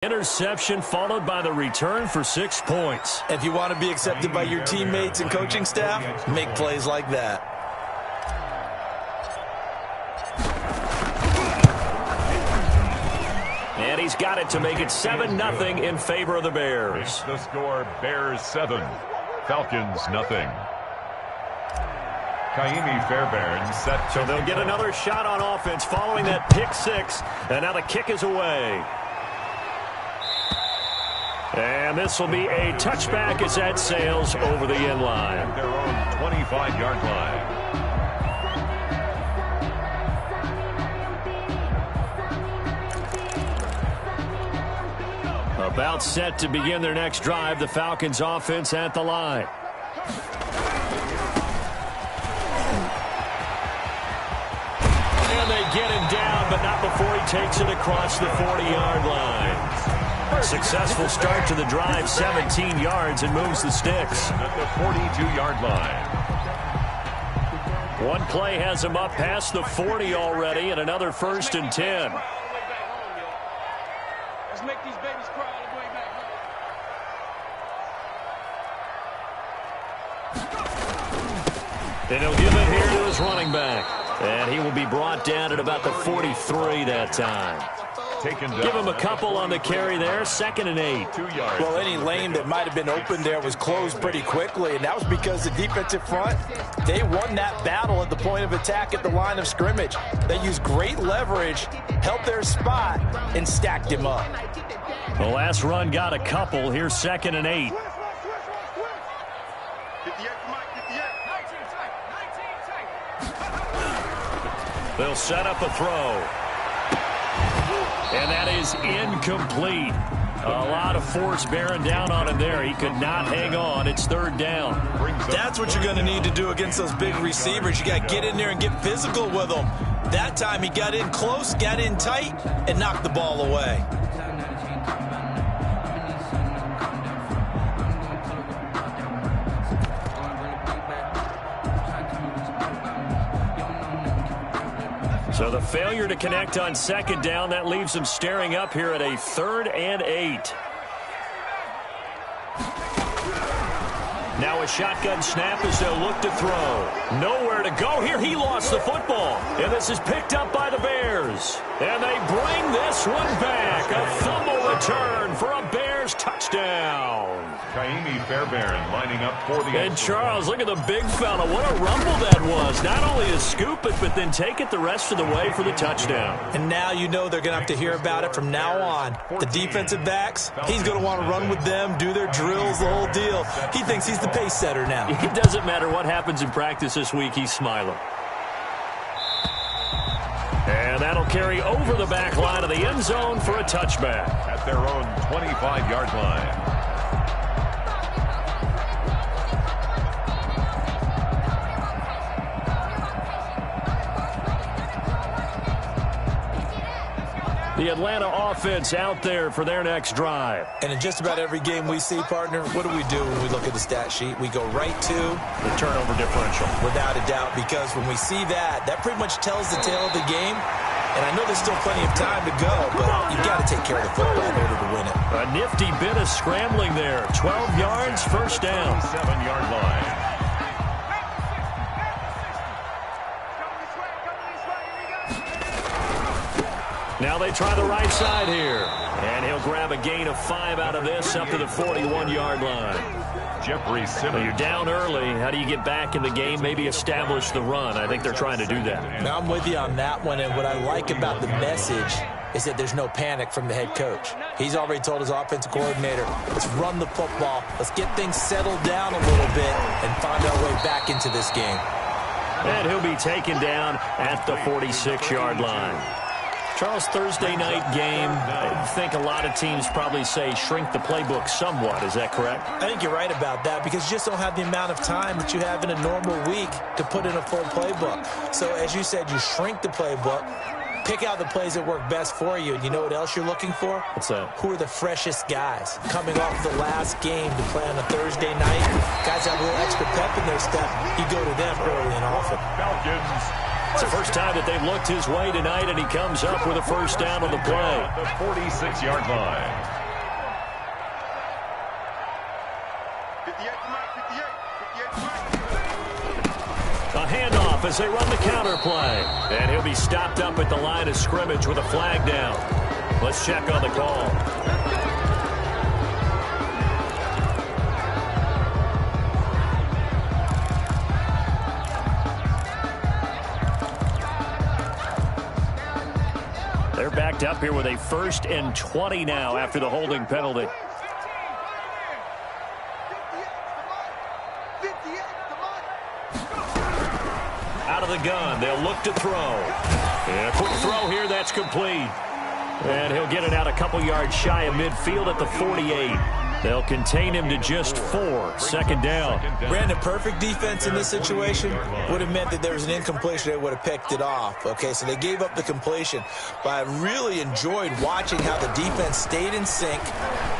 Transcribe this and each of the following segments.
Interception followed by the return for 6 points. If you want to be accepted by your teammates and coaching staff, make plays like that. And he's got it to make it 7-0 in favor of the Bears. The score, Bears 7, Falcons nothing. Ka'imi Fairbairn set. So they'll get another shot on offense following that pick six. And now the kick is away. And this will be a touchback as that sails over the end line. Their own 25-yard line. About set to begin their next drive, the Falcons offense at the line. And they get him down, but not before he takes it across the 40-yard line. Successful start to the drive, 17 yards, and moves the sticks. At the 42-yard line. One play has him up past the 40 already, and another 1st and 10. Let's make these babies cry all the way back home. And he'll give it here to his running back. And he will be brought down at about the 43 that time. Give him a couple on the carry there. 2nd and 8. 2 yards. Well, any lane that might have been open there was closed pretty quickly, and that was because the defensive front, they won that battle at the point of attack at the line of scrimmage. They used great leverage, held their spot, and stacked him up. The last run got a couple. Here's 2nd and 8. They'll set up a throw. And that is incomplete. A lot of force bearing down on him there. He could not hang on. It's 3rd down. That's what you're going to need to do against those big receivers. You got to get in there and get physical with them. That time he got in close, got in tight, and knocked the ball away. So the failure to connect on 2nd down, that leaves them staring up here at a 3rd and 8. Now a shotgun snap as they'll look to throw. Nowhere to go here. He lost the football. And this is picked up by the Bears. And they bring this one back. A fumble return for a Bears touchdown. Ka'imi Fairbairn lining up for the... And Charles, look at the big fella. What a rumble that was. Not only to scoop it, but then take it the rest of the way for the touchdown. And now you know they're going to have to hear about it from now on. The defensive backs, he's going to want to run with them, do their drills, the whole deal. He thinks he's the pace setter now. It doesn't matter what happens in practice this week, he's smiling. And that'll carry over the back line of the end zone for a touchback. At their own 25-yard line. The Atlanta offense out there for their next drive. And in just about every game we see, partner, what do we do when we look at the stat sheet? We go right to the turnover differential. Without a doubt, because when we see that, that pretty much tells the tale of the game. And I know there's still plenty of time to go, but you've got to take care of the football in order to win it. A nifty bit of scrambling there. 12 yards, 1st down. 7-yard line. Now they try the right side here. And he'll grab a gain of 5 out of this up to the 41-yard line. Jeffrey Simmons. Well, you're down early. How do you get back in the game? Maybe establish the run. I think they're trying to do that. Now I'm with you on that one. And what I like about the message is that there's no panic from the head coach. He's already told his offensive coordinator, let's run the football. Let's get things settled down a little bit and find our way back into this game. And he'll be taken down at the 46-yard line. Charles, Thursday night game, I think a lot of teams probably say shrink the playbook somewhat. Is that correct? I think you're right about that because you just don't have the amount of time that you have in a normal week to put in a full playbook. So as you said, you shrink the playbook, pick out the plays that work best for you. And you know what else you're looking for? What's that? Who are the freshest guys coming off the last game to play on a Thursday night? Guys have a little extra pep in their step. You go to them early and often. Falcons. It's the first time that they've looked his way tonight, and he comes up with a 1st down on the play. The 46-yard line. A handoff as they run the counter play. And he'll be stopped up at the line of scrimmage with a flag down. Let's check on the call. They're backed up here with a 1st and 20 now after the holding penalty. Out of the gun, they'll look to throw. And a quick throw here, that's complete. And he'll get it out a couple yards shy of midfield at the 48. They'll contain him to just 4. Second down. Brandon, perfect defense in this situation would have meant that there was an incompletion. They would have picked it off. Okay, so they gave up the completion. But I really enjoyed watching how the defense stayed in sync,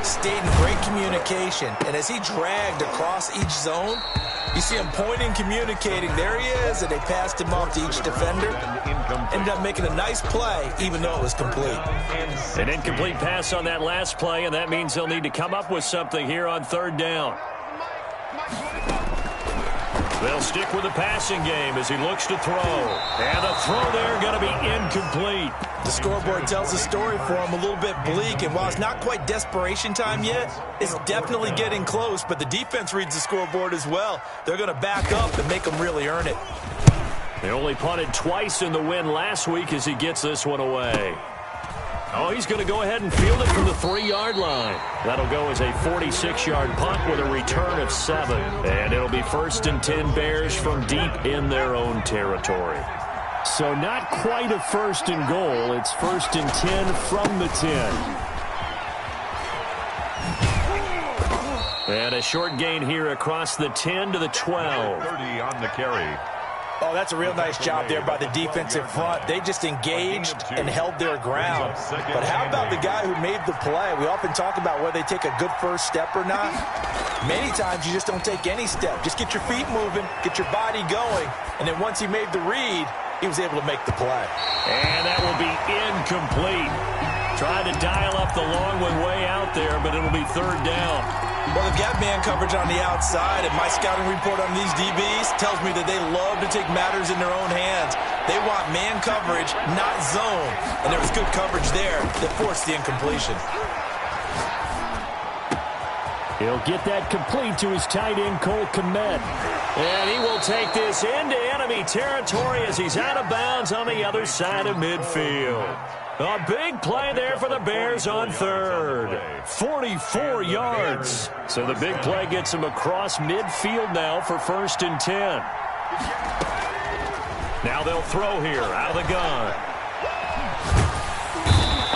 stayed in great communication. And as he dragged across each zone, you see him pointing, communicating. There he is, and they passed him off to each defender. Ended up making a nice play, even though it was complete. An incomplete pass on that last play, and that means they'll need to come up with something here on 3rd down. They'll stick with the passing game as he looks to throw. And the throw there going to be incomplete. The scoreboard tells the story for him, a little bit bleak, and while it's not quite desperation time yet, it's definitely getting close, but the defense reads the scoreboard as well. They're going to back up and make them really earn it. They only punted twice in the win last week as he gets this one away. Oh, he's going to go ahead and field it from the 3-yard line. That'll go as a 46-yard punt with a return of 7. And it'll be 1st and 10 Bears from deep in their own territory. So not quite a 1st and goal. It's 1st and 10 from the 10. And a short gain here across the 10 to the 12. 30 on the carry. Oh, that's a real nice job there by the defensive front. They just engaged and held their ground. But how about the guy who made the play? We often talk about whether they take a good first step or not. Many times you just don't take any step. Just get your feet moving, get your body going, and then once he made the read, he was able to make the play. And that will be incomplete. Trying to dial up the long one way out there, but it'll be 3rd down. Well, they've got man coverage on the outside, and my scouting report on these DBs tells me that they love to take matters in their own hands. They want man coverage, not zone. And there was good coverage there that forced the incompletion. He'll get that complete to his tight end, Cole Kmet. And he will take this into enemy territory as he's out of bounds on the other side of midfield. A big play there for the Bears on 3rd. 44 yards. So the big play gets him across midfield now for 1st and 10. Now they'll throw here out of the gun.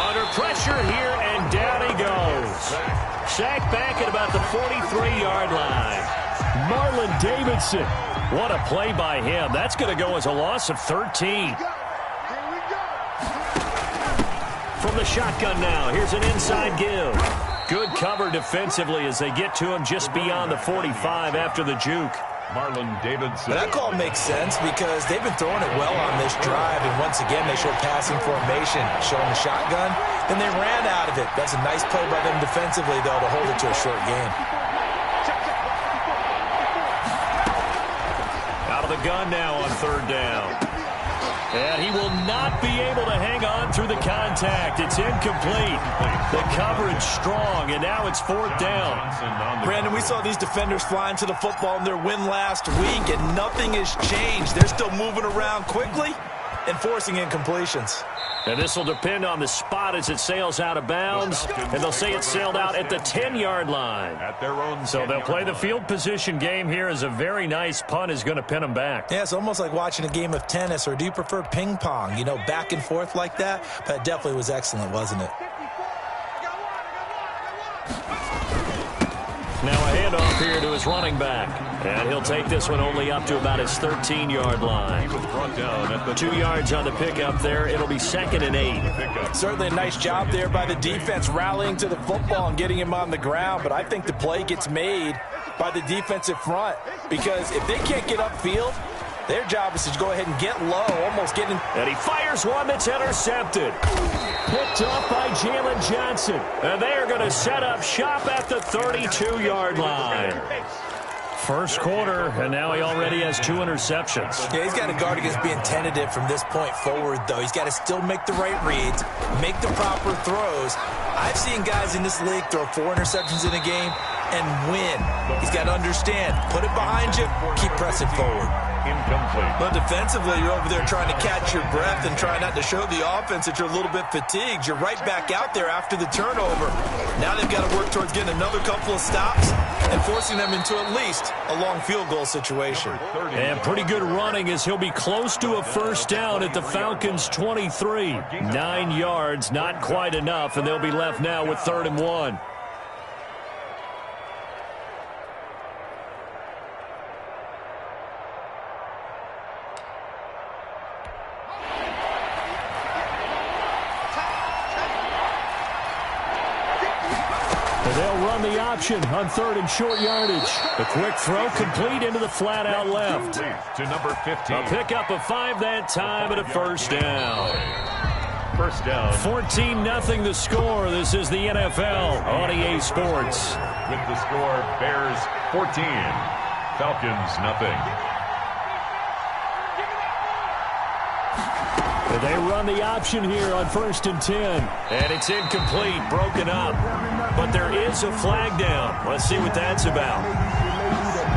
Under pressure here, and down he goes. Sacked back at about the 43-yard line. Marlon Davidson. What a play by him. That's going to go as a loss of 13. From the shotgun now, here's an inside give. Good cover defensively as they get to him just beyond the 45 after the juke. Marlon Davidson. But that call makes sense because they've been throwing it well on this drive, and once again they showed passing formation, showing the shotgun. Then they ran out of it. That's a nice play by them defensively, though, to hold it to a short gain. Out of the gun now on 3rd down. And he will not be able to hang on through the contact. It's incomplete. The coverage strong, and now it's 4th down. Brandon, we saw these defenders flying to the football in their win last week, and nothing has changed. They're still moving around quickly and forcing incompletions. And this will depend on the spot as it sails out of bounds. And they'll say it sailed out at the 10-yard line. At their own so they'll play the field position game here as a very nice punt is going to pin them back. Yeah, it's almost like watching a game of tennis, or do you prefer ping pong? You know, back and forth like that? But it definitely was excellent, wasn't it? Now a handoff here to his running back. And he'll take this one only up to about his 13-yard line. 2 yards on the pickup there. It'll be 2nd and 8. Certainly a nice job there by the defense rallying to the football and getting him on the ground. But I think the play gets made by the defensive front, because if they can't get upfield, their job is to go ahead and get low, almost getting. And he fires one that's intercepted. Picked off by Jalen Johnson. And they are going to set up shop at the 32-yard line. First quarter, and now he already has 2 interceptions. Yeah, he's got to guard against being tentative from this point forward, though. He's got to still make the right reads, make the proper throws. I've seen guys in this league throw 4 interceptions in a game and win. He's got to understand, put it behind you, keep pressing forward. Incomplete. But defensively, you're over there trying to catch your breath and try not to show the offense that you're a little bit fatigued. You're right back out there after the turnover. Now they've got to work towards getting another couple of stops and forcing them into at least a long field goal situation. And pretty good running as he'll be close to a first down at the Falcons' 23. 9 yards, not quite enough, and they'll be left now with 3rd and 1. They'll run the option on 3rd and short yardage. The quick throw complete into the flat out left. To number 15. A pickup of 5 that time and a first down. First down. 14-0 the score. This is the NFL on EA Sports. With the score, Bears 14, Falcons nothing. They run the option here on 1st and 10. And it's incomplete, broken up. But there is a flag down. Let's see what that's about.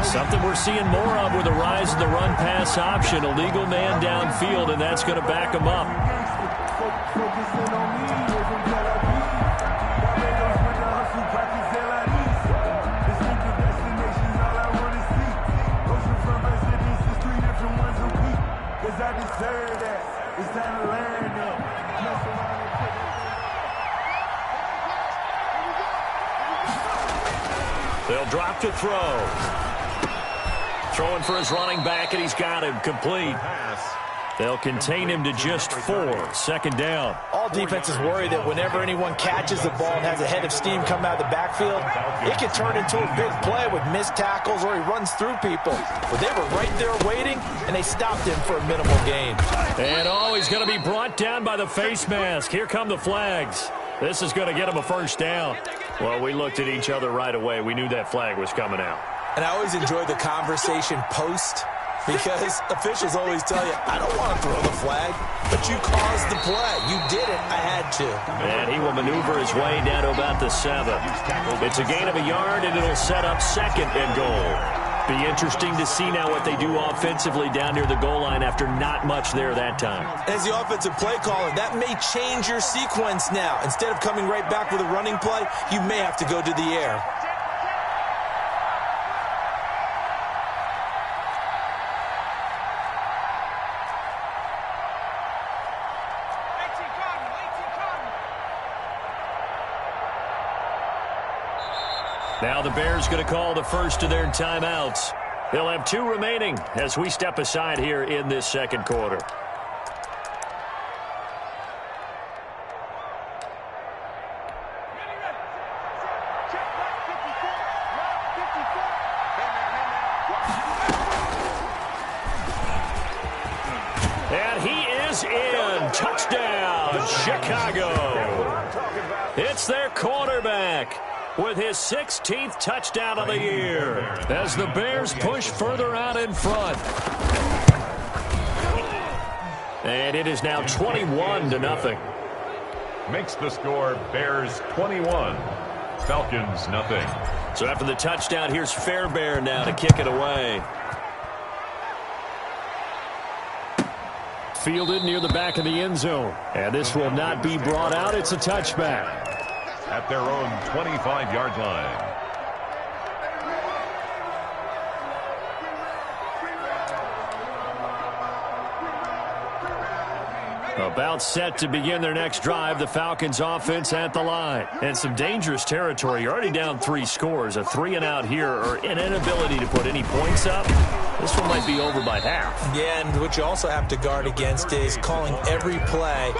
Something we're seeing more of with the rise of the run-pass option. A legal man downfield, and that's going to back him up. They'll drop to throw. Throwing for his running back, and he's got him complete. They'll contain him to just 4. 2nd down. All defenses worry that whenever anyone catches the ball and has a head of steam come out of the backfield, it can turn into a big play with missed tackles or he runs through people. But they were right there waiting, and they stopped him for a minimal gain. And he's going to be brought down by the face mask. Here come the flags. This is going to get him a first down. Well, we looked at each other right away. We knew that flag was coming out. And I always enjoy the conversation post, because officials always tell you, I don't want to throw the flag, but you caused the play. You did it. I had to. And he will maneuver his way down to about the 7. It's a gain of a yard, and it'll set up 2nd and goal. Be interesting to see now what they do offensively down near the goal line after not much there that time. As the offensive play caller, that may change your sequence now. Instead of coming right back with a running play, you may have to go to the air. Now the Bears going to call the first of their timeouts. They'll have 2 remaining as we step aside here in this 2nd quarter. And he is in. Touchdown, Chicago. It's their quarterback with his 16th touchdown of the year as the Bears push further out in front. And it is now 21-0. Makes the score Bears 21, Falcons nothing. So after the touchdown, here's Fairbairn now to kick it away. Fielded near the back of the end zone. And this will not be brought out. It's a touchback. At their own 25-yard line. About set to begin their next drive, the Falcons offense at the line. And some dangerous territory. You're already down 3 scores. A 3-and-out here, or an inability to put any points up. This one might be over by half. Yeah, and what you also have to guard against is calling every play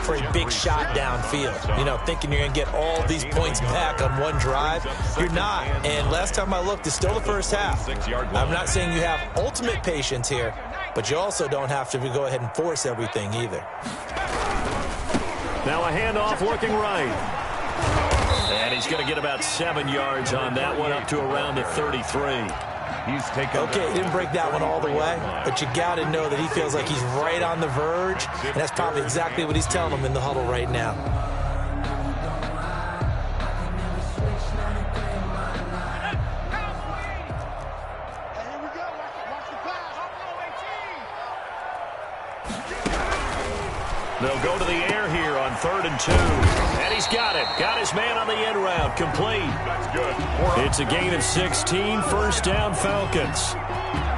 for a big shot downfield. You know, thinking you're going to get all these points back on one drive. You're not. And last time I looked, it's still the first half. I'm not saying you have ultimate patience here, but you also don't have to go ahead and force everything either. Now a handoff looking right. And he's going to get about 7 yards on that one, up to around the 33. He's taken. Okay, he didn't break that one all the way, but you got to know that he feels like he's right on the verge, and that's probably exactly what he's telling them in the huddle right now. They'll go to the air here on 3rd and 2. And he's got it. Got his man on the end route. Complete. That's good. It's a gain of 16. First down, Falcons.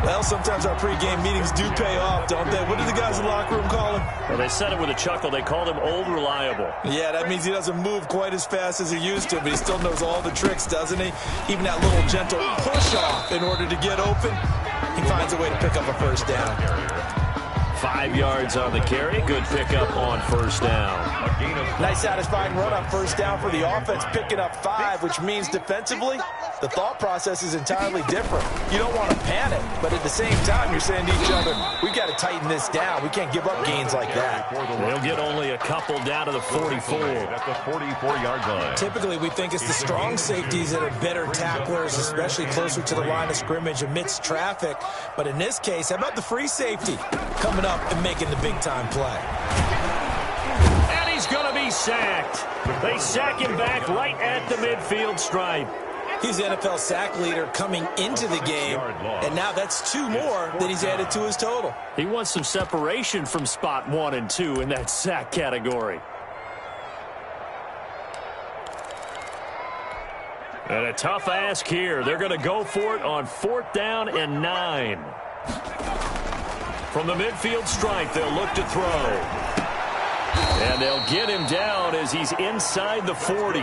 Well, sometimes our pregame meetings do pay off, don't they? What did the guys in the locker room call him? Well, they said it with a chuckle. They called him Old Reliable. Yeah, that means he doesn't move quite as fast as he used to, but he still knows all the tricks, doesn't he? Even that little gentle push-off in order to get open, he finds a way to pick up a first down. 5 yards on the carry. Good pickup on first down. Nice satisfying run on first down for the offense, picking up 5, which means defensively, the thought process is entirely different. You don't want to panic, but at the same time, you're saying to each other, we got to tighten this down. We can't give up gains like that. They'll get only a couple down to the 44. At the 44-yard line. Typically, we think it's the strong safeties that are better tacklers, especially closer to the line of scrimmage amidst traffic. But in this case, how about the free safety coming up and making the big-time play? And he's going to be sacked. They sack him back right at the midfield stripe. He's the NFL sack leader coming into the game, and now that's 2 more that he's added to his total. He wants some separation from spot 1 and 2 in that sack category. And a tough ask here. They're going to go for it on 4th down and 9. From the midfield stripe, they'll look to throw. And they'll get him down as he's inside the 40.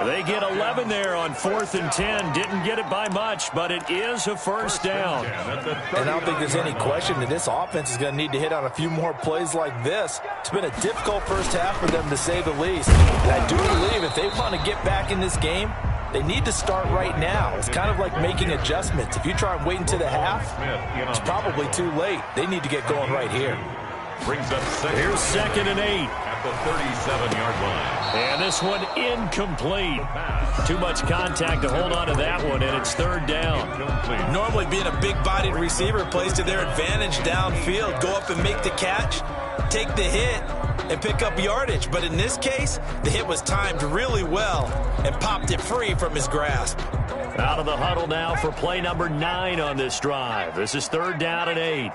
They get 11 there on 4th and 10. Didn't get it by much, but it is a first down. And I don't think there's any question that this offense is going to need to hit on a few more plays like this. It's been a difficult first half for them, to say the least. And I do believe if they want to get back in this game, they need to start right now. It's kind of like making adjustments. If you try and wait until the half, it's probably too late. They need to get going right here. Brings up second. Here's 2nd and 8. At the 37-yard line. And this one incomplete. Too much contact to hold on to that one, and it's 3rd down. Normally being a big-bodied receiver plays to their advantage downfield. Go up and make the catch, take the hit, and pick up yardage. But in this case, the hit was timed really well and popped it free from his grasp. Out of the huddle now for play number 9 on this drive. This is 3rd down and 8.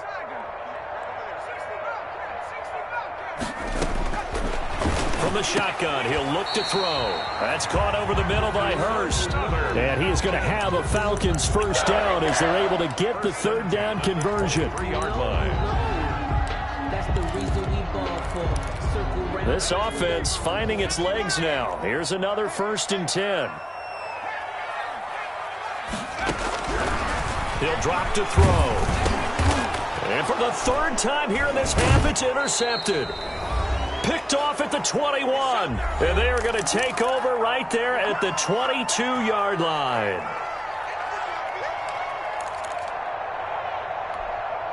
From the shotgun, he'll look to throw. That's caught over the middle by Hurst. And he is going to have a Falcons first down as they're able to get the 3rd down conversion. 3-yard line. This offense finding its legs now. Here's another 1st and 10. He'll drop to throw. And for the 3rd time here in this half, it's intercepted. Picked off at the 21. And they are going to take over right there at the 22-yard line.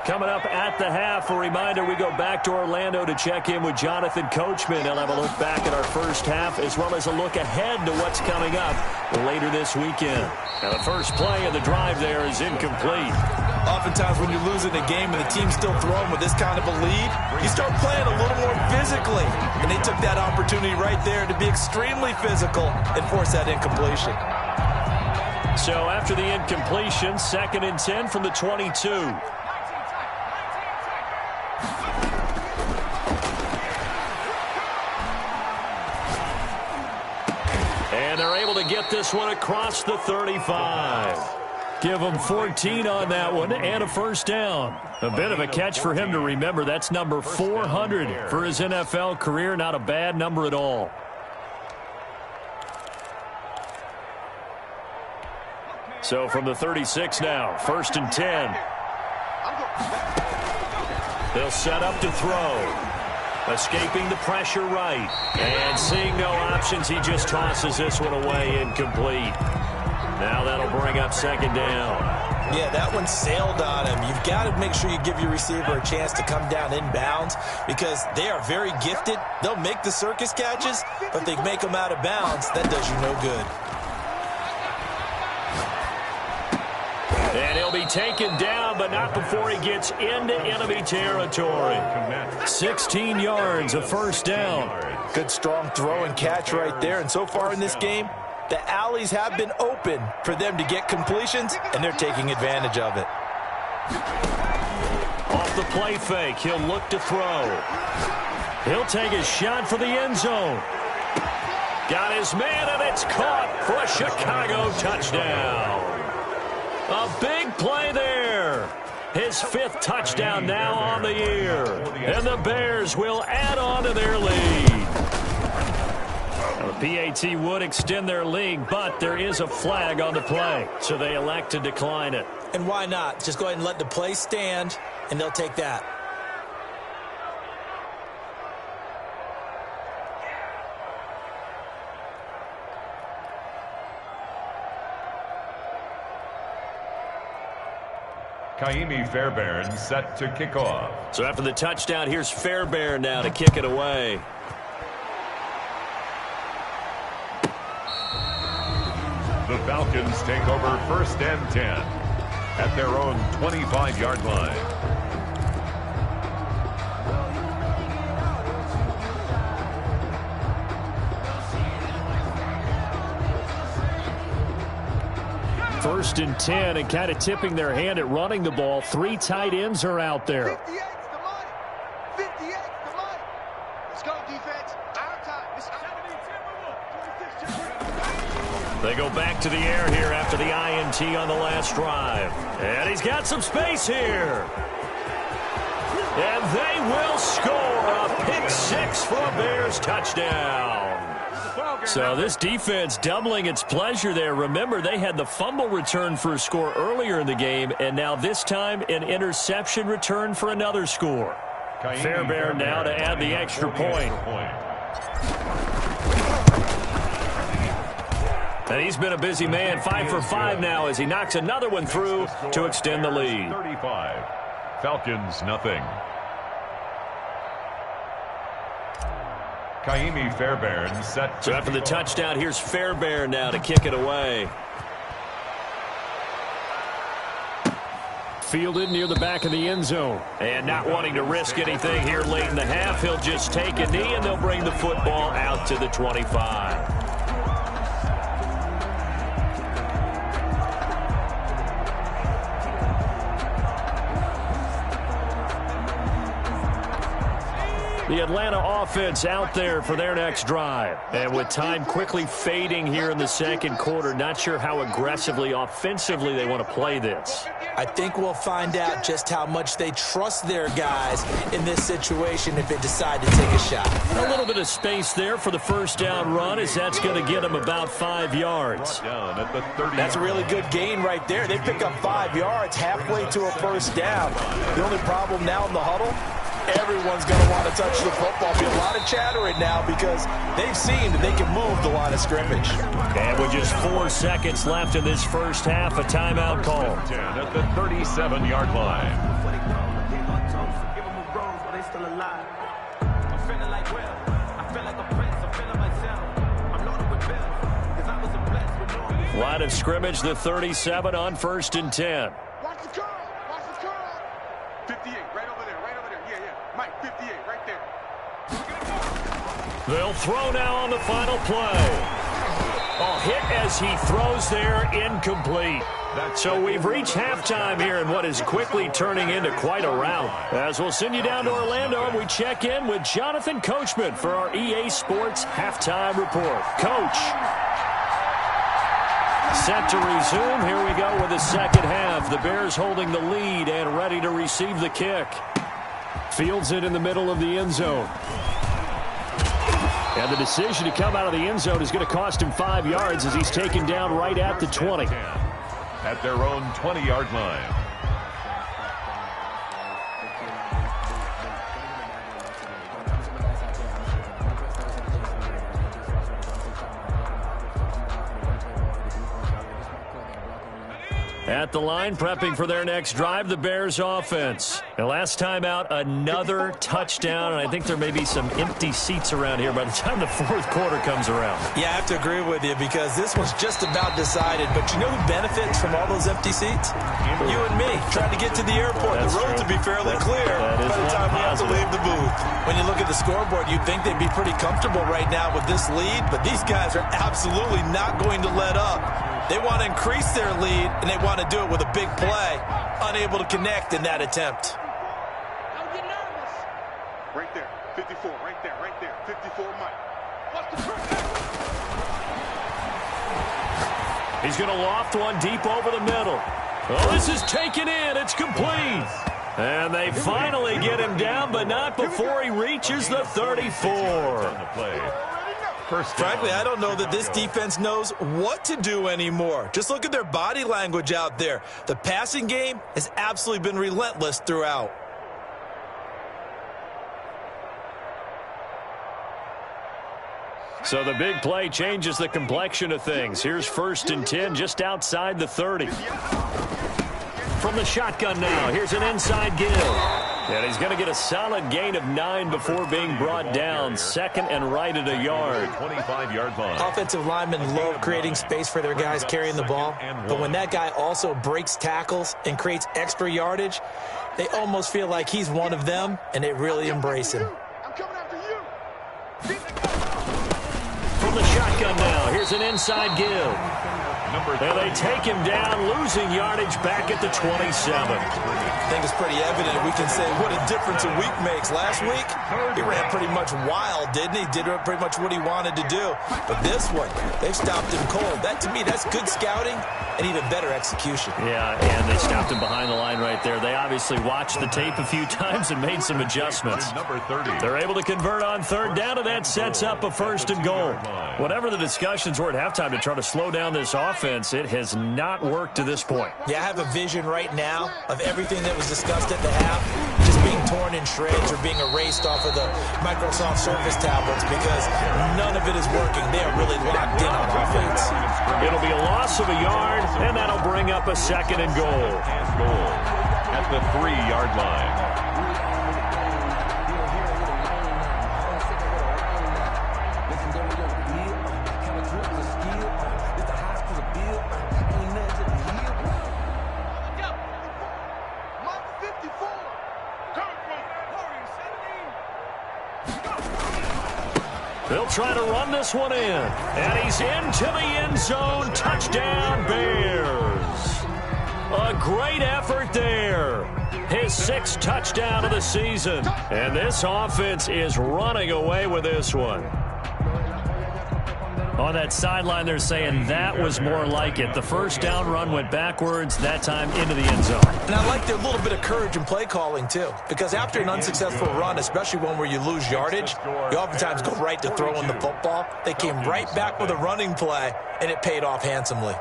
Coming up at the half, a reminder, we go back to Orlando to check in with Jonathan Coachman. He'll have a look back at our first half as well as a look ahead to what's coming up later this weekend. And the first play of the drive there is incomplete. Oftentimes when you're losing a game and the team's still throwing with this kind of a lead, you start playing a little more physically. And they took that opportunity right there to be extremely physical and force that incompletion. So after the incompletion, 2nd and 10 from the 22. And they're able to get this one across the 35. Give him 14 on that one and a first down. A bit of a catch for him to remember. That's number 400 for his NFL career. Not a bad number at all. So from the 36 now, 1st and 10. They'll set up to throw. Escaping the pressure right. And seeing no options, he just tosses this one away, incomplete. Now that'll bring up 2nd down. Yeah, that one sailed on him. You've got to make sure you give your receiver a chance to come down inbounds because they are very gifted. They'll make the circus catches, but they make them out of bounds. That does you no good. And he'll be taken down, but not before he gets into enemy territory. 16 yards, a first down. Good strong throw and catch right there. And so far in this game, the alleys have been open for them to get completions, and they're taking advantage of it. Off the play fake, he'll look to throw. He'll take a shot for the end zone. Got his man, and it's caught for a Chicago touchdown. A big play there. His 5th touchdown now on the year. And the Bears will add on to their lead. Now, the PAT would extend their lead, but there is a flag on the play, so they elect to decline it. And why not? Just go ahead and let the play stand, and they'll take that. Kaimi Fairbairn set to kick off. So after the touchdown, here's Fairbairn now to kick it away. The Falcons take over 1st and 10 at their own 25-yard line. First and 10, and kind of tipping their hand at running the ball. 3 tight ends are out there. 58's the money. 58's the money. Let's go, defense. Our time. They go back to the air here after the INT on the last drive. And he's got some space here. And they will score a pick 6 for a Bears touchdown. So this defense doubling its pleasure there. Remember, they had the fumble return for a score earlier in the game, and now this time an interception return for another score. Fairbairn now to add the extra point. And he's been a busy man, 5 for 5 now as he knocks another one through to extend the lead. 35. Falcons nothing. Kaimi Fairbairn set. So after the touchdown, here's Fairbairn now to kick it away. Fielded near the back of the end zone. And not wanting to risk anything here late in the half, he'll just take a knee and they'll bring the football out to the 25. The Atlanta offense out there for their next drive. And with time quickly fading here in the second quarter, not sure how aggressively, offensively they want to play this. I think we'll find out just how much they trust their guys in this situation if they decide to take a shot. A little bit of space there for the first down run as that's going to get them about 5 yards. That's a really good gain right there. They pick up 5 yards halfway to a first down. The only problem now in the huddle, everyone's going to want to touch the football. Be a lot of chatter right now because they've seen that they can move the line of scrimmage. And with just 4 seconds left in this first half, a timeout call. At the 37-yard line. Line of scrimmage, the 37 on 1st and 10. Watch the curl. Watch the curl. 58, right over there. Right over there. Yeah, yeah. Mike, 58, right there. They'll throw now on the final play. A hit as he throws there, incomplete. So we've reached halftime here in what is quickly turning into quite a rout. As we'll send you down to Orlando and we check in with Jonathan Coachman for our EA Sports Halftime Report. Coach. Set to resume. Here we go with the second half. The Bears holding the lead and ready to receive the kick. Fields it in the middle of the end zone. And the decision to come out of the end zone is going to cost him 5 yards as he's taken down right at the 20. At their own 20-yard line. at the line, prepping for their next drive, the Bears offense. And last time out, another touchdown, and I think there may be some empty seats around here by the time the fourth quarter comes around. Yeah, I have to agree with you because this one's just about decided. But you know who benefits from all those empty seats? You and me, trying to get to the airport. The roads would be fairly clear by the time we have to leave the booth. When you look at the scoreboard, you'd think they'd be pretty comfortable right now with this lead, but these guys are absolutely not going to let up. They want to increase their lead, and they want to do it with a big play. Unable to connect in that attempt. Don't get nervous. Right there, 54, right there, 54, Mike. Watch the trip. He's going to loft one deep over the middle. Oh, this is taken in. It's complete. And they finally get him down, but not before he reaches the 34. Frankly, I don't know that this defense knows what to do anymore. Just look at their body language out there. The passing game has absolutely been relentless throughout. So the big play changes the complexion of things. Here's 1st and 10 just outside the 30. From the shotgun now, here's an inside give. And he's going to get a solid gain of 9 before being brought down. 2nd and right at a yard. 25-yard line. Offensive linemen love creating space for their guys carrying the ball. But when that guy also breaks tackles and creates extra yardage, they almost feel like he's one of them, and they really embrace him. I'm coming after you. From the shotgun now, here's an inside give. And they take him down, losing yardage back at the 27. I think it's pretty evident. We can say what a difference a week makes. Last week, he ran pretty much wild, didn't he? Did pretty much what he wanted to do. But this one, they've stopped him cold. That, to me, that's good scouting and even better execution. Yeah, and they stopped him behind the line right there. They obviously watched the tape a few times and made some adjustments. They're able to convert on 3rd down, and that sets up a 1st and goal. Whatever the discussions were at halftime to try to slow down this offense, it has not worked to this point. Yeah, I have a vision right now of everything that was discussed at the half just being torn in shreds or being erased off of the Microsoft Surface tablets because none of it is working. They are really locked in on offense. It'll be a loss of a yard, and that'll bring up a 2nd and goal. At the 3-yard line. They'll try to run this one in. And he's into the end zone. Touchdown, Bears. A great effort there. His 6th touchdown of the season. And this offense is running away with this one. On that sideline, they're saying that was more like it. The 1st down run went backwards, that time into the end zone. And I like their little bit of courage in play calling, too. Because after an unsuccessful run, especially one where you lose yardage, you oftentimes go right to throwing the football. They came right back with a running play, and it paid off handsomely.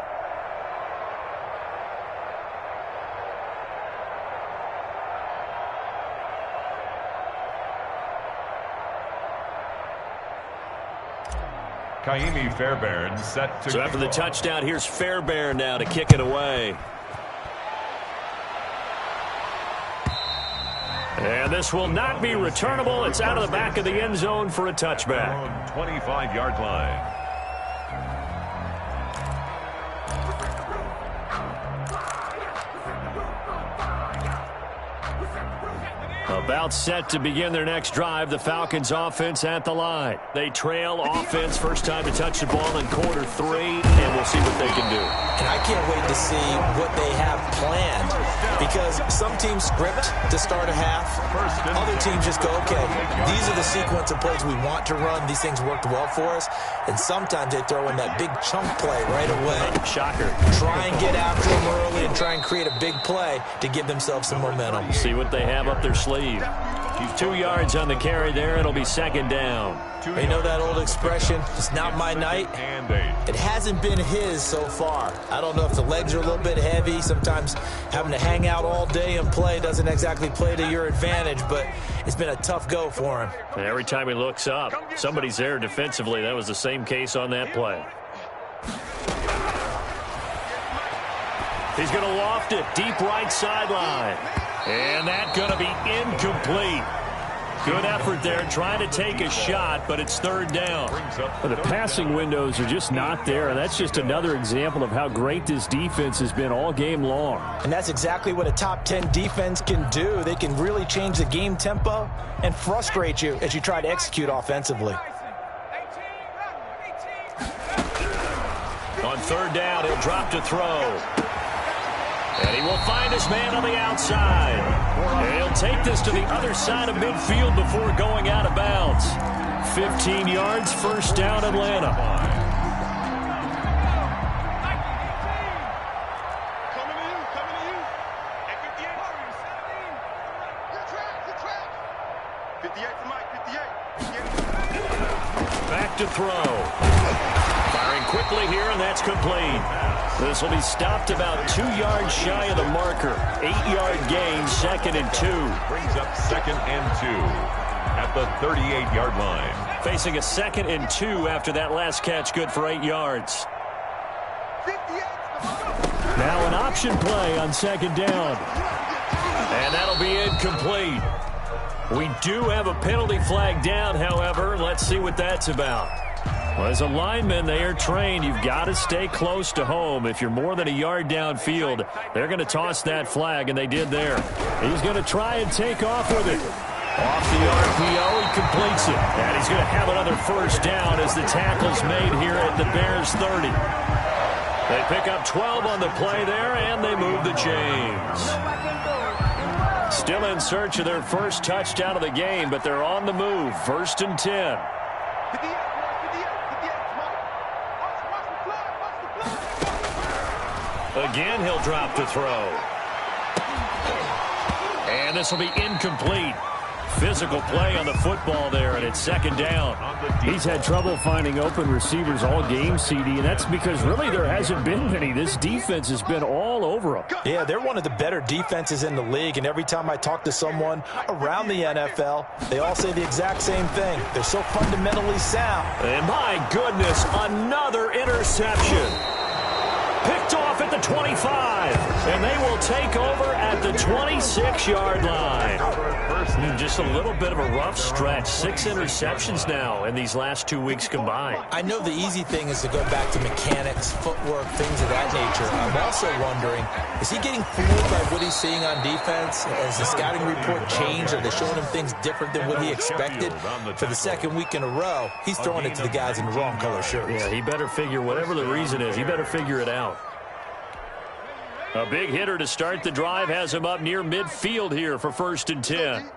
Kaimi Fairbairn set to... So after the touchdown, here's Fairbairn now to kick it away. And this will not be returnable. It's out of the back of the end zone for a touchback. 25-yard line. About set to begin their next drive, the Falcons offense at the line. They trail offense, first time to touch the ball in quarter 3, and we'll see what they can do. And I can't wait to see what they have planned because some teams script to start a half. Other teams just go, okay, these are the sequence of plays we want to run. These things worked well for us. And sometimes they throw in that big chunk play right away. Shocker. Try and get after them early and try and create a big play to give themselves some momentum. See what they have up their sleeve. 2 yards on the carry there. It'll be 2nd down. You know that old expression, it's not my night? It hasn't been his so far. I don't know if the legs are a little bit heavy. Sometimes having to hang out all day and play doesn't exactly play to your advantage, but it's been a tough go for him. And every time he looks up, somebody's there defensively. That was the same case on that play. He's going to loft it deep right sideline. And that's going to be incomplete. Good effort there trying to take a shot, but it's third down. Well, the passing windows are just not there, and that's just another example of how great this defense has been all game long. And that's exactly what a top 10 defense can do. They can really change the game tempo and frustrate you as you try to execute offensively. On third down, he'll drop to throw. And he will find his man on the outside. And he'll take this to the other side of midfield before going out of bounds. 15 yards, first down, Atlanta. Coming to you. At 58. Good track. 58 to Mike, 58. Back to throw. Firing quickly here, and that's complete. This will be stopped about 2 yards shy of the marker. 8-yard gain, 2nd and 2. Brings up 2nd and 2 at the 38-yard line. Facing a 2nd and 2 after that last catch, good for 8 yards. 58. Now an option play on 2nd down. And that'll be incomplete. We do have a penalty flag down, however. Let's see what that's about. Well, as a lineman, they are trained. You've got to stay close to home. If you're more than a yard downfield, they're going to toss that flag, and they did there. He's going to try and take off with it. Off the RPO, he completes it. And he's going to have another first down as the tackle's made here at the Bears 30. They pick up 12 on the play there, and they move the chains. Still in search of their first touchdown of the game, but they're on the move. 1st and 10. Again, he'll drop to throw. And this will be incomplete. Physical play on the football there, and it's 2nd down. He's had trouble finding open receivers all game, CD, and that's because really there hasn't been many. This defense has been all over him. Yeah, they're one of the better defenses in the league, and every time I talk to someone around the NFL, they all say the exact same thing. They're so fundamentally sound. And my goodness, another interception. Picked off at the 25, and they will take over at the 26-yard line. Just a little bit of a rough stretch. 6 interceptions now in these last 2 weeks combined. I know the easy thing is to go back to mechanics, footwork, things of that nature. I'm also wondering, is he getting fooled by what he's seeing on defense? Has the scouting report changed? Are they showing him things different than what he expected? For the 2nd week in a row, he's throwing it to the guys in the wrong color shirts. Yeah, he better figure, whatever the reason is, he better figure it out. A big hitter to start the drive has him up near midfield here for 1st and 10.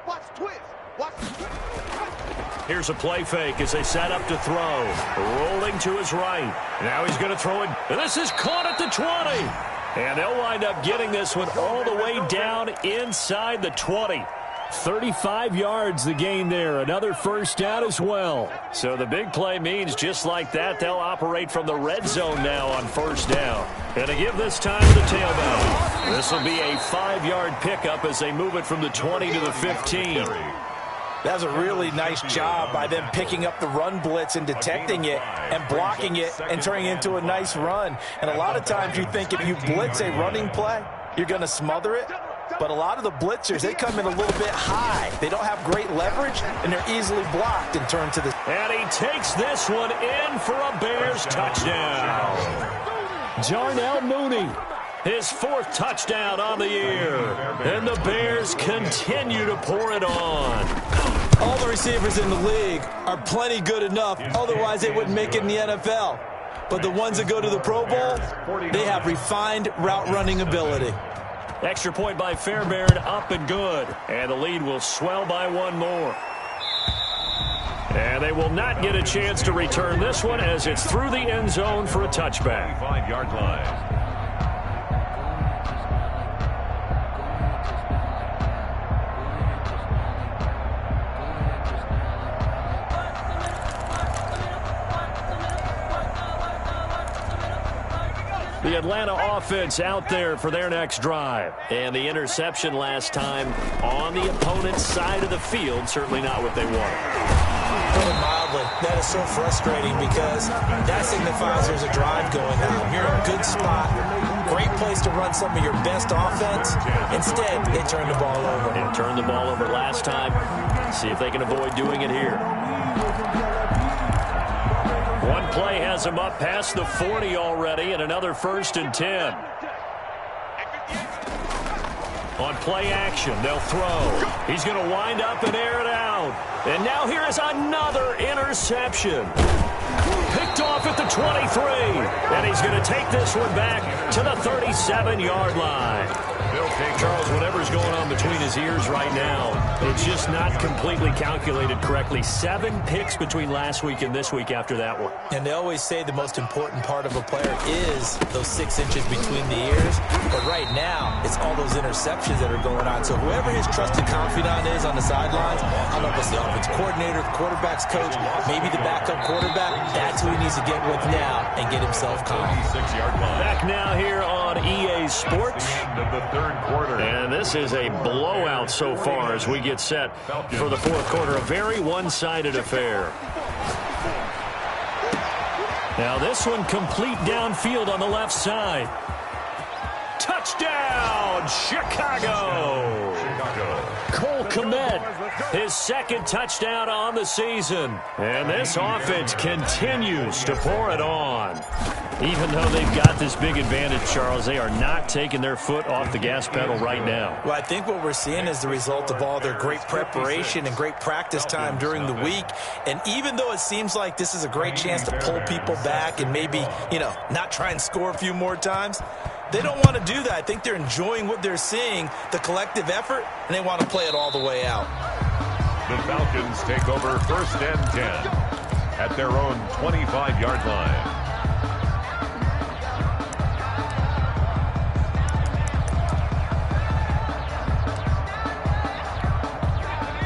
Watch twist. Here's a play fake as they set up to throw. Rolling to his right. Now he's going to throw it. And this is caught at the 20. And they'll wind up getting this one all the way down inside the 20. 35 yards the gain there. Another first down as well. So the big play means just like that, they'll operate from the red zone now on 1st down. And to give this time to the tailback. This will be a 5-yard pickup as they move it from the 20 to the 15. That was a really nice job by them picking up the run blitz and detecting it and blocking it and turning it into a nice run. And a lot of times you think if you blitz a running play, you're going to smother it. But a lot of the blitzers, they come in a little bit high. They don't have great leverage, and they're easily blocked and turned to the... And he takes this one in for a Bears touchdown. Jarnell Mooney, his 4th touchdown on the year. And the Bears continue to pour it on. All the receivers in the league are plenty good enough. Otherwise, they wouldn't make it in the NFL. But the ones that go to the Pro Bowl, they have refined route running ability. Extra point by Fairbairn, up and good. And the lead will swell by 1 more. And they will not get a chance to return this one as it's through the end zone for a touchback. 5-yard line. The Atlanta offense out there for their next drive. And the interception last time on the opponent's side of the field, certainly not what they wanted. Put it mildly, that is so frustrating because that signifies there's a drive going on. You're in a good spot. Great place to run some of your best offense. Instead, they turn the ball over. And turned the ball over last time. See if they can avoid doing it here. One play has them up past the 40 already, and another 1st and 10. On play action, they'll throw. He's going to wind up and air it out. And now here is another interception. Picked off at the 23. And he's going to take this one back to the 37-yard line. Charles, whatever's going on between his ears right now, it's just not completely calculated correctly. 7 picks between last week and this week after that one. And they always say the most important part of a player is those 6 inches between the ears. But right now, it's all those interceptions that are going on. So whoever his trusted confidant is on the sidelines, I don't know if it's the offensive coordinator, the quarterback's coach, maybe the backup quarterback, that's who he needs to get with now and get himself calm. Back now here on EA Sports. End of the third quarter. And this is a blowout so far as we get set for the fourth quarter. A very one-sided affair. Now this one complete downfield on the left side. Touchdown, Chicago! Cole Kmet, his 2nd touchdown on the season. And this offense continues to pour it on. Even though they've got this big advantage, Charles, they are not taking their foot off the gas pedal right now. Well, I think what we're seeing is the result of all their great preparation and great practice time during the week. And even though it seems like this is a great chance to pull people back and maybe, not try and score a few more times, they don't want to do that. I think they're enjoying what they're seeing, the collective effort, and they want to play it all the way out. The Falcons take over 1st and 10 at their own 25-yard line.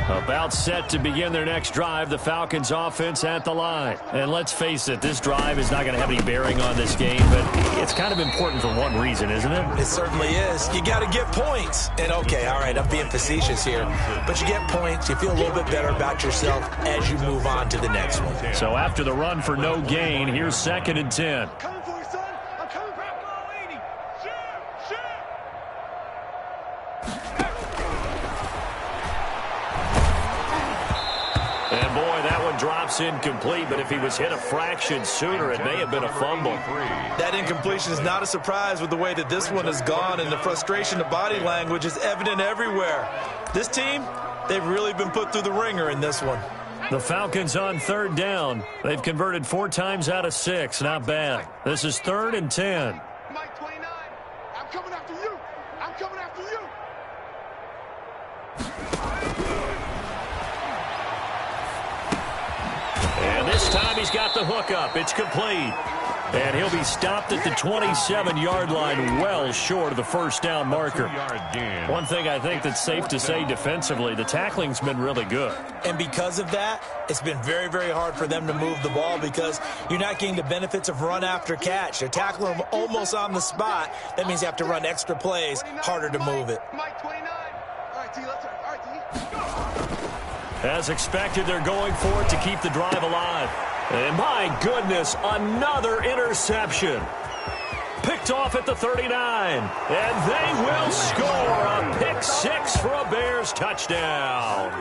About set to begin their next drive, the Falcons offense at the line. And let's face it, this drive is not going to have any bearing on this game, but it's kind of important for one reason, isn't it? It certainly is. You got to get points. And okay, all right, I'm being facetious here, but you get points, you feel a little bit better about yourself as you move on to the next one. So after the run for no gain, here's 2nd and 10. Coming for you, son. I'm coming back for 80. Shoot! And boy, that one drops incomplete, but if he was hit a fraction sooner, it may have been a fumble. That incompletion is not a surprise with the way that this one has gone, and the frustration of body language is evident everywhere. This team, they've really been put through the ringer in this one. The Falcons on 3rd down. They've converted 4 times out of 6. Not bad. This is 3rd and 10. Mike 29. I'm coming after you. I'm coming after you. And this time he's got the hook up. It's complete. And he'll be stopped at the 27-yard line, well short of the 1st down marker. One thing I think that's safe to say defensively, the tackling's been really good. And because of that, it's been very, very hard for them to move the ball because you're not getting the benefits of run after catch. They're tackling them almost on the spot. That means you have to run extra plays, harder to move it. Mike 29. All right, T, let's go. All right, T. As expected, they're going for it to keep the drive alive. And my goodness, another interception. Picked off at the 39. And they will score a pick 6 for a Bears touchdown.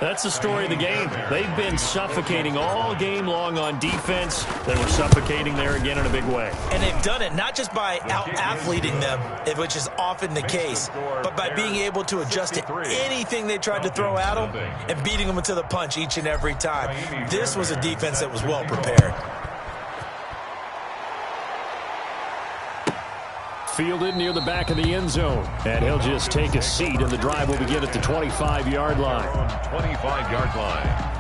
That's the story of the game. They've been suffocating all game long on defense. They were suffocating there again in a big way. And they've done it not just by out-athleting them, which is often the case, but by being able to adjust to anything they tried to throw at them and beating them to the punch each and every time. This was a defense that was well prepared. Fielded near the back of the end zone. And he'll just take a seat, and the drive will begin at the 25-yard line. 25-yard line.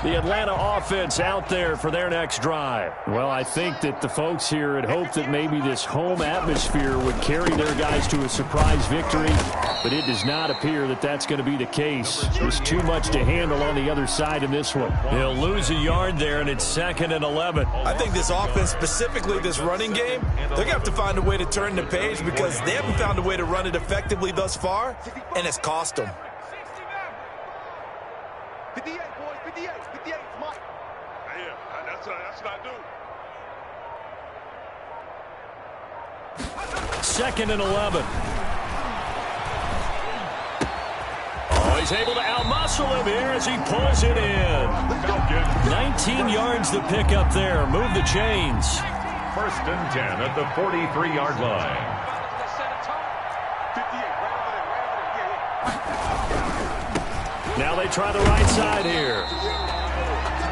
The the Atlanta offense out there for their next drive. Well, I think that the folks here had hoped that maybe this home atmosphere would carry their guys to a surprise victory, but it does not appear that that's going to be the case. There's too much to handle on the other side in this one. He'll lose a yard there, and it's 2nd and 11. I think this offense, specifically this running game, they're going to have to find a way to turn the page because they haven't found a way to run it effectively thus far, and it's cost them. 58, boys, 58, 58, Mike. Yeah, that's what I do. 2nd and 11. Oh, he's able to outmuscle him here as he pulls it in. 19 yards the pickup there. Move the chains. 1st and 10 at the 43-yard line. 58, right over there, yeah. Now they try the right side here.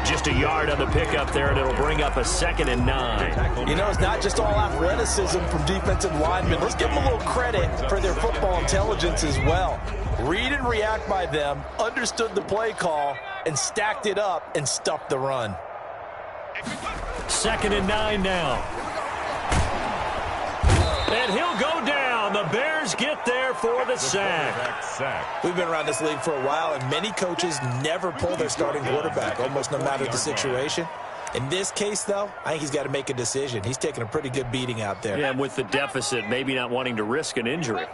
Just a yard on the pickup there, and it'll bring up a 2nd and 9. You know, it's not just all athleticism from defensive linemen. Let's give them a little credit for their football intelligence as well. Read and react by them, understood the play call, and stacked it up and stuffed the run. 2nd and 9 now. And he'll go down. The Bears get there for the sack. We've been around this league for a while, and many coaches never pull their starting quarterback, almost no matter the situation. In this case, though, I think he's got to make a decision. He's taking a pretty good beating out there. Yeah, with the deficit, maybe not wanting to risk an injury.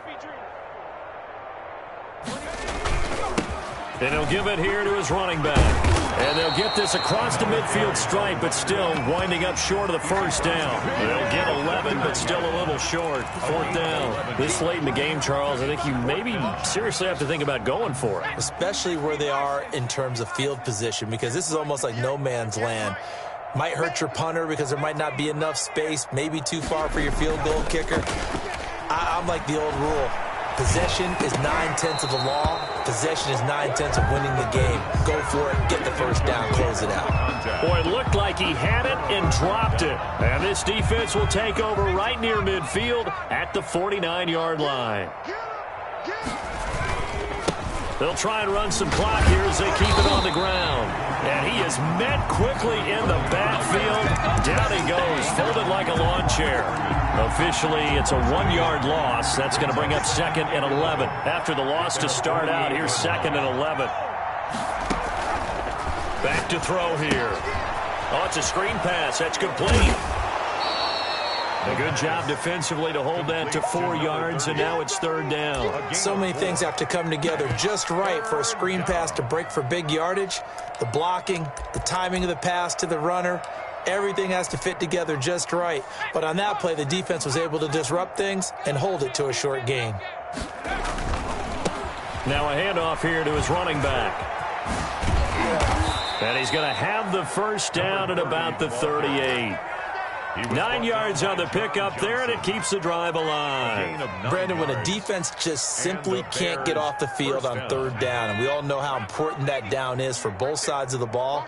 And he'll give it here to his running back. And they'll get this across the midfield stripe, but still winding up short of the 1st down. They'll get 11, but still a little short. 4th down. This late in the game, Charles, I think you maybe seriously have to think about going for it. Especially where they are in terms of field position, because this is almost like no man's land. Might hurt your punter because there might not be enough space, maybe too far for your field goal kicker. I'm like the old rule. Possession is 9/10 of the law. Possession is 9/10 of winning the game. Go for it, get the 1st down, close it out. Boy, it looked like he had it and dropped it. And this defense will take over right near midfield at the 49-yard line. They'll try and run some clock here as they keep it on the ground. And he is met quickly in the backfield. Down he goes, folded like a lawn chair. Officially, it's a 1-yard loss. That's going to bring up 2nd and 11. After the loss to start out, here's 2nd and 11. Back to throw here. Oh, it's a screen pass. That's complete. A good job defensively to hold that to 4 yards, and now it's 3rd down. So many things have to come together just right for a screen pass to break for big yardage. The blocking, the timing of the pass to the runner, everything has to fit together just right. But on that play, the defense was able to disrupt things and hold it to a short gain. Now a handoff here to his running back. And he's going to have the 1st down at about the 38. 9 yards on the pickup there, and it keeps the drive alive. Brandon, when a defense just simply can't get off the field on 3rd down, and we all know how important that down is for both sides of the ball,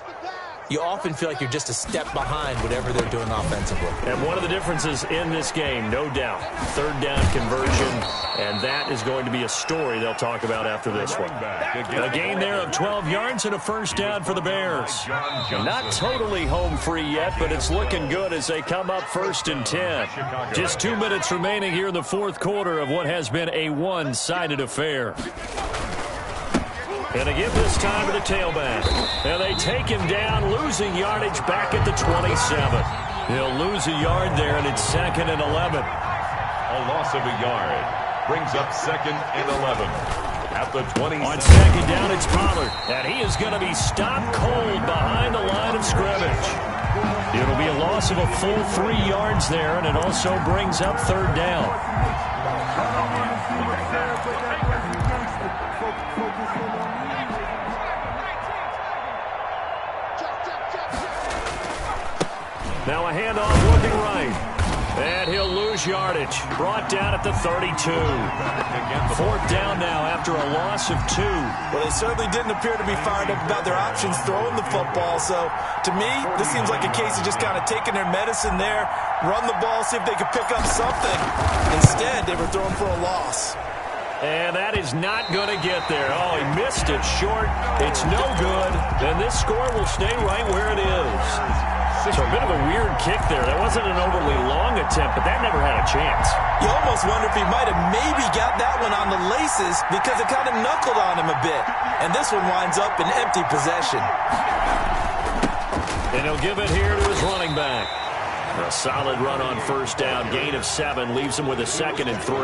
you often feel like you're just a step behind whatever they're doing offensively. And one of the differences in this game, no doubt, 3rd down conversion, and that is going to be a story they'll talk about after this one. A gain there of 12 yards and a 1st down for the Bears. Not totally home free yet, but it's looking good as they come up 1st and 10. Just 2 minutes remaining here in the 4th quarter of what has been a one-sided affair. And they give this time to the tailback. And they take him down, losing yardage back at the 27. He'll lose a yard there, and it's 2nd and 11. A loss of a yard brings up 2nd and 11 at the 27. On 2nd down, it's Pollard. And he is going to be stopped cold behind the line of scrimmage. It'll be a loss of a full 3 yards there, and it also brings up 3rd down. Now a handoff looking right. And he'll lose yardage. Brought down at the 32. 4th down now after a loss of 2. Well, they certainly didn't appear to be fired up about their options throwing the football. So, to me, this seems like a case of just kind of taking their medicine there, run the ball, see if they could pick up something. Instead, they were throwing for a loss. And that is not going to get there. Oh, he missed it short. It's no good. And this score will stay right where it is. So a bit of a weird kick there. That wasn't an overly long attempt, but that never had a chance. You almost wonder if he might have maybe got that one on the laces because it kind of knuckled on him a bit. And this one winds up in empty possession. And he'll give it here to his running back. A solid run on first down. Gain of 7 leaves him with a 2nd and 3.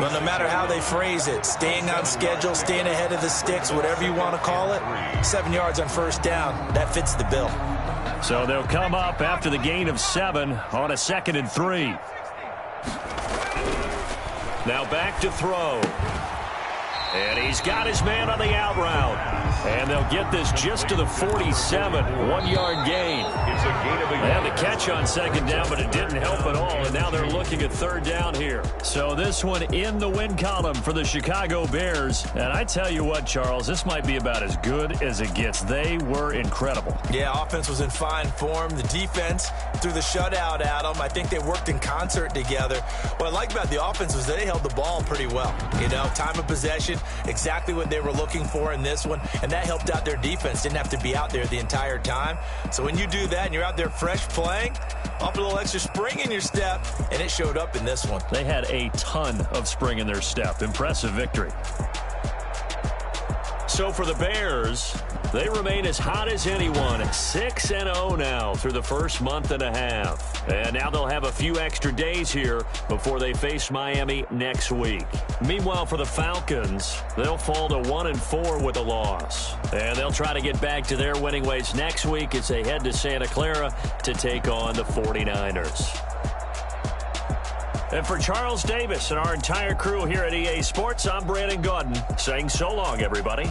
Well, no matter how they phrase it, staying on schedule, staying ahead of the sticks, whatever you want to call it, 7 yards on first down, that fits the bill. So they'll come up after the gain of 7 on a 2nd and 3. Now back to throw. And he's got his man on the out route. And they'll get this just to the 47, 1-yard gain. It's a gain of a They had the catch on 2nd down, but it didn't help at all. And now they're looking at 3rd down here. So this one in the win column for the Chicago Bears. And I tell you what, Charles, this might be about as good as it gets. They were incredible. Yeah, offense was in fine form. The defense threw the shutout at them. I think they worked in concert together. What I like about the offense was they held the ball pretty well. You know, time of possession, exactly what they were looking for in this one. And that helped out their defense. Didn't have to be out there the entire time. So when you do that and you're out there fresh playing, up a little extra spring in your step, and it showed up in this one. They had a ton of spring in their step. Impressive victory. So for the Bears, they remain as hot as anyone at 6-0 now through the first month and a half. And now they'll have a few extra days here before they face Miami next week. Meanwhile, for the Falcons, they'll fall to 1-4 with a loss. And they'll try to get back to their winning ways next week as they head to Santa Clara to take on the 49ers. And for Charles Davis and our entire crew here at EA Sports, I'm Brandon Gaudin saying so long, everybody.